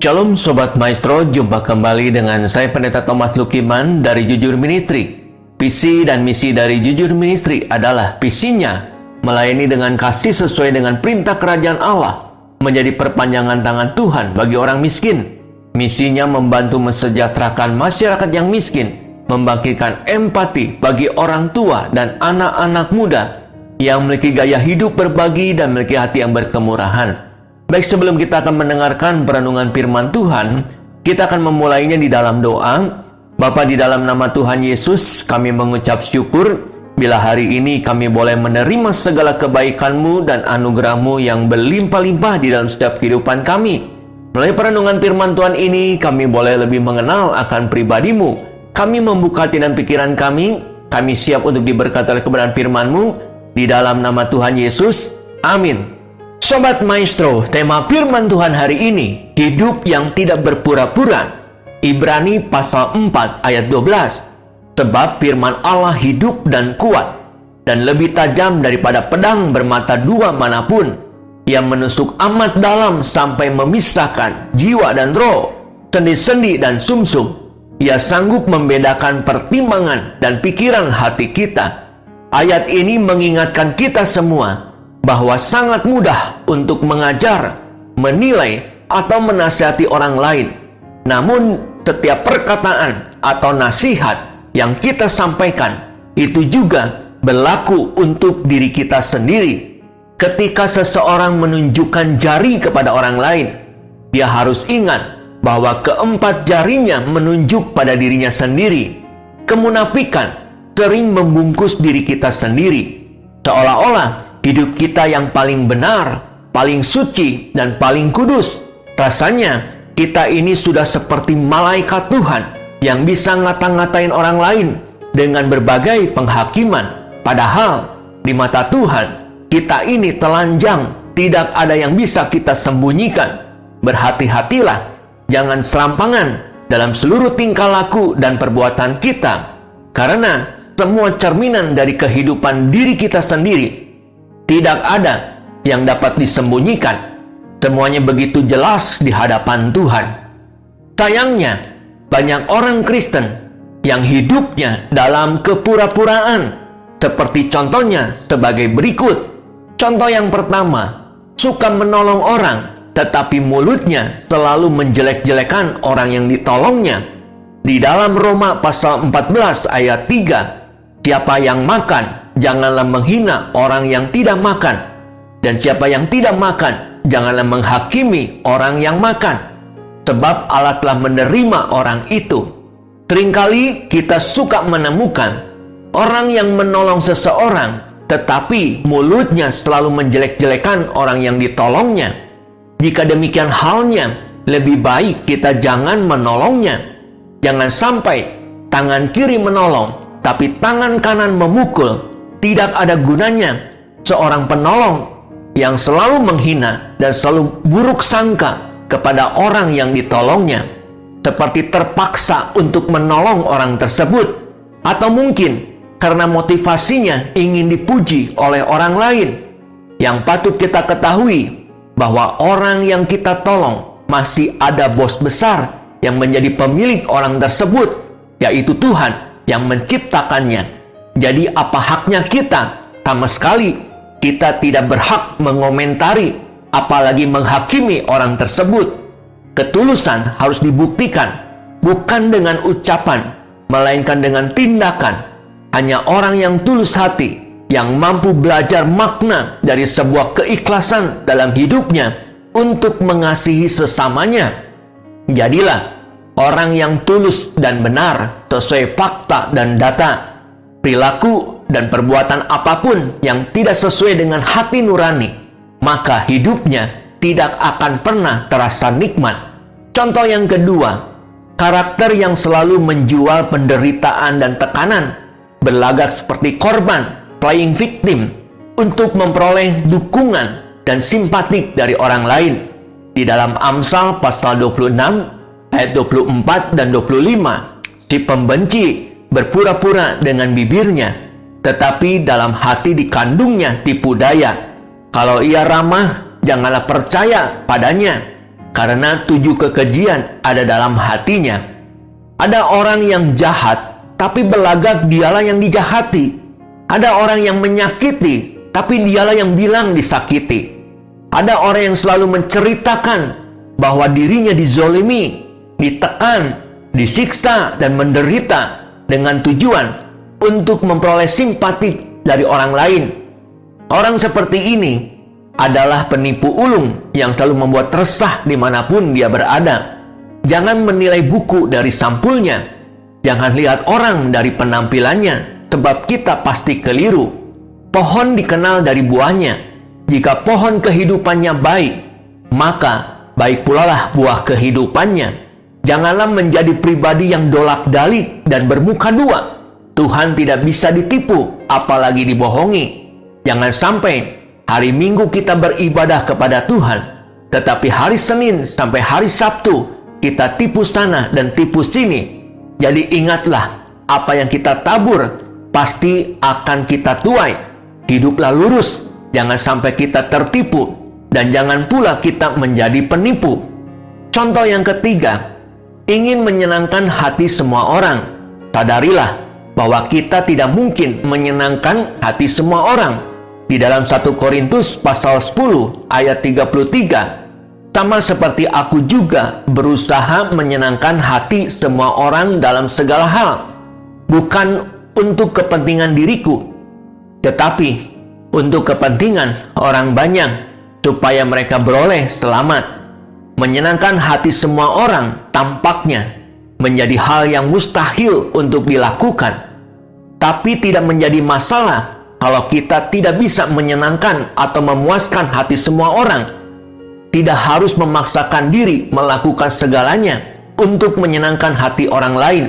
Shalom Sobat Maestro, jumpa kembali dengan saya Pendeta Thomas Lukiman dari Jujur Ministry. Visi dan misi dari Jujur Ministry adalah visinya melayani dengan kasih sesuai dengan perintah kerajaan Allah, menjadi perpanjangan tangan Tuhan bagi orang miskin. Misinya membantu mensejahterakan masyarakat yang miskin, membangkitkan empati bagi orang tua dan anak-anak muda yang memiliki gaya hidup berbagi dan memiliki hati yang berkemurahan. Baik, sebelum kita akan mendengarkan perenungan firman Tuhan, kita akan memulainya di dalam doa. Bapa, di dalam nama Tuhan Yesus, kami mengucap syukur bila hari ini kami boleh menerima segala kebaikan-Mu dan anugerah-Mu yang berlimpah-limpah di dalam setiap kehidupan kami. Melalui perenungan firman Tuhan ini, kami boleh lebih mengenal akan pribadi-Mu. Kami membuka hati dan pikiran kami siap untuk diberkati oleh kebenaran firman-Mu. Di dalam nama Tuhan Yesus, amin. Sobat Maestro, tema firman Tuhan hari ini, hidup yang tidak berpura-pura. Ibrani pasal 4 ayat 12. Sebab firman Allah hidup dan kuat, dan lebih tajam daripada pedang bermata dua manapun, yang menusuk amat dalam sampai memisahkan jiwa dan roh, sendi-sendi dan sumsum. Ia sanggup membedakan pertimbangan dan pikiran hati kita. Ayat ini mengingatkan kita semua bahwa sangat mudah untuk mengajar, menilai, atau menasihati orang lain. Namun, setiap perkataan atau nasihat yang kita sampaikan itu juga berlaku untuk diri kita sendiri. Ketika seseorang menunjukkan jari kepada orang lain, dia harus ingat bahwa keempat jarinya menunjuk pada dirinya sendiri. Kemunafikan sering membungkus diri kita sendiri, seolah-olah hidup kita yang paling benar, paling suci, dan paling kudus. Rasanya kita ini sudah seperti malaikat Tuhan yang bisa ngata-ngatain orang lain dengan berbagai penghakiman. Padahal di mata Tuhan, kita ini telanjang, tidak ada yang bisa kita sembunyikan. Berhati-hatilah, jangan serampangan dalam seluruh tingkah laku dan perbuatan kita, karena semua cerminan dari kehidupan diri kita sendiri. Tidak ada yang dapat disembunyikan. Semuanya begitu jelas di hadapan Tuhan. Sayangnya, banyak orang Kristen yang hidupnya dalam kepura-puraan. Seperti contohnya sebagai berikut. Contoh yang pertama, suka menolong orang, tetapi mulutnya selalu menjelek-jelekan orang yang ditolongnya. Di dalam Roma pasal 14 ayat 3, siapa yang makan, janganlah menghina orang yang tidak makan, dan siapa yang tidak makan, janganlah menghakimi orang yang makan, sebab Allah telah menerima orang itu. Seringkali kita suka menemukan orang yang menolong seseorang, tetapi mulutnya selalu menjelek-jelekan orang yang ditolongnya. Jika demikian halnya, lebih baik kita jangan menolongnya. Jangan sampai tangan kiri menolong, tapi tangan kanan memukul. Tidak ada gunanya seorang penolong yang selalu menghina dan selalu buruk sangka kepada orang yang ditolongnya, seperti terpaksa untuk menolong orang tersebut, atau mungkin karena motivasinya ingin dipuji oleh orang lain. Yang patut kita ketahui bahwa orang yang kita tolong masih ada bos besar yang menjadi pemilik orang tersebut, yaitu Tuhan yang menciptakannya. Jadi apa haknya kita? Sama sekali kita tidak berhak mengomentari, apalagi menghakimi orang tersebut. Ketulusan harus dibuktikan, bukan dengan ucapan, melainkan dengan tindakan. Hanya orang yang tulus hati, yang mampu belajar makna dari sebuah keikhlasan dalam hidupnya untuk mengasihi sesamanya. Jadilah orang yang tulus dan benar sesuai fakta dan data. Perilaku dan perbuatan apapun yang tidak sesuai dengan hati nurani, maka hidupnya tidak akan pernah terasa nikmat. Contoh yang kedua, karakter yang selalu menjual penderitaan dan tekanan, berlagak seperti korban, playing victim, untuk memperoleh dukungan dan simpatik dari orang lain. Di dalam Amsal pasal 26 ayat 24 dan 25, si pembenci berpura-pura dengan bibirnya, tetapi dalam hati dikandungnya tipu daya. Kalau ia ramah, janganlah percaya padanya. karena 7 kekejian ada dalam hatinya. Ada orang yang jahat, tapi belagak dialah yang dijahati. Ada orang yang menyakiti, tapi dialah yang bilang disakiti. Ada orang yang selalu menceritakan bahwa dirinya dizolimi, ditekan, disiksa, dan menderita dengan tujuan untuk memperoleh simpati dari orang lain. Orang seperti ini adalah penipu ulung yang selalu membuat resah dimanapun dia berada. Jangan menilai buku dari sampulnya. Jangan lihat orang dari penampilannya, sebab kita pasti keliru. Pohon dikenal dari buahnya. Jika pohon kehidupannya baik, maka baik pula lah buah kehidupannya. Janganlah menjadi pribadi yang dolak-dalik dan bermuka dua. Tuhan tidak bisa ditipu, apalagi dibohongi. Jangan sampai hari Minggu kita beribadah kepada Tuhan, tetapi hari Senin sampai hari Sabtu kita tipu sana dan tipu sini. Jadi ingatlah, apa yang kita tabur pasti akan kita tuai. Hiduplah lurus, jangan sampai kita tertipu, dan jangan pula kita menjadi penipu. Contoh yang ketiga, ingin menyenangkan hati semua orang. Sadarilah bahwa kita tidak mungkin menyenangkan hati semua orang. Di dalam 1 Korintus pasal 10 ayat 33, sama seperti aku juga berusaha menyenangkan hati semua orang dalam segala hal, bukan untuk kepentingan diriku, tetapi untuk kepentingan orang banyak, supaya mereka beroleh selamat. Menyenangkan hati semua orang tampaknya menjadi hal yang mustahil untuk dilakukan, tapi tidak menjadi masalah kalau kita tidak bisa menyenangkan atau memuaskan hati semua orang. Tidak harus memaksakan diri melakukan segalanya untuk menyenangkan hati orang lain.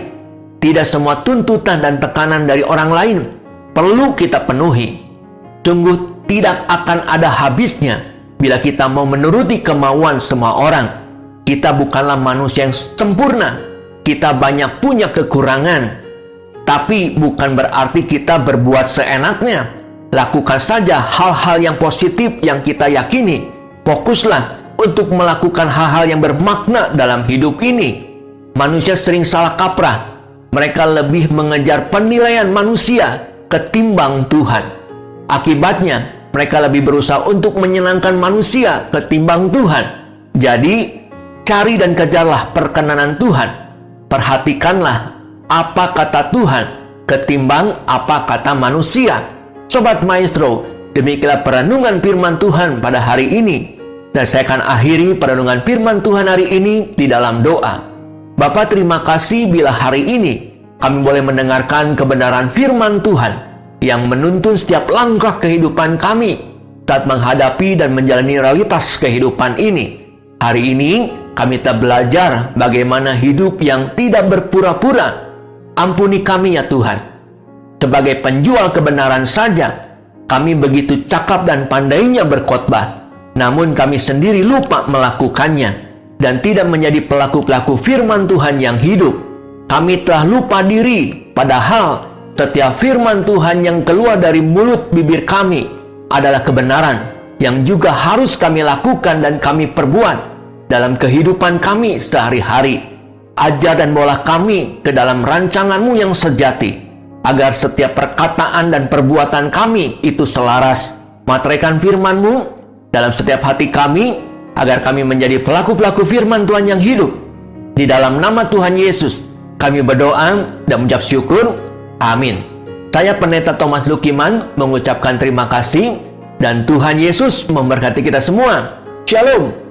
Tidak semua tuntutan dan tekanan dari orang lain perlu kita penuhi. Sungguh tidak akan ada habisnya bila kita mau menuruti kemauan semua orang. Kita bukanlah manusia yang sempurna. Kita banyak punya kekurangan. Tapi bukan berarti kita berbuat seenaknya. Lakukan saja hal-hal yang positif yang kita yakini. Fokuslah untuk melakukan hal-hal yang bermakna dalam hidup ini. Manusia sering salah kaprah. Mereka lebih mengejar penilaian manusia ketimbang Tuhan. Akibatnya, mereka lebih berusaha untuk menyenangkan manusia ketimbang Tuhan. Jadi, cari dan kejarlah perkenanan Tuhan. Perhatikanlah apa kata Tuhan ketimbang apa kata manusia. Sobat Maestro, demikianlah perenungan firman Tuhan pada hari ini. Dan saya akan akhiri perenungan firman Tuhan hari ini di dalam doa. Bapa, terima kasih bila hari ini kami boleh mendengarkan kebenaran firman Tuhan yang menuntun setiap langkah kehidupan kami saat menghadapi dan menjalani realitas kehidupan ini. Hari ini kami telah belajar bagaimana hidup yang tidak berpura-pura. Ampuni kami ya Tuhan. Sebagai penjual kebenaran saja, kami begitu cakap dan pandainya berkhotbah. Namun kami sendiri lupa melakukannya dan tidak menjadi pelaku-pelaku firman Tuhan yang hidup. Kami telah lupa diri, padahal setiap firman Tuhan yang keluar dari mulut bibir kami adalah kebenaran yang juga harus kami lakukan dan kami perbuat dalam kehidupan kami sehari-hari. Ajar dan bawalah kami ke dalam rancangan-Mu yang sejati, agar setiap perkataan dan perbuatan kami itu selaras. Materaikan firman-Mu dalam setiap hati kami, agar kami menjadi pelaku-pelaku firman Tuhan yang hidup. Di dalam nama Tuhan Yesus, kami berdoa dan mengucap syukur. Amin. Saya Pendeta Thomas Lukiman mengucapkan terima kasih, dan Tuhan Yesus memberkati kita semua. Shalom.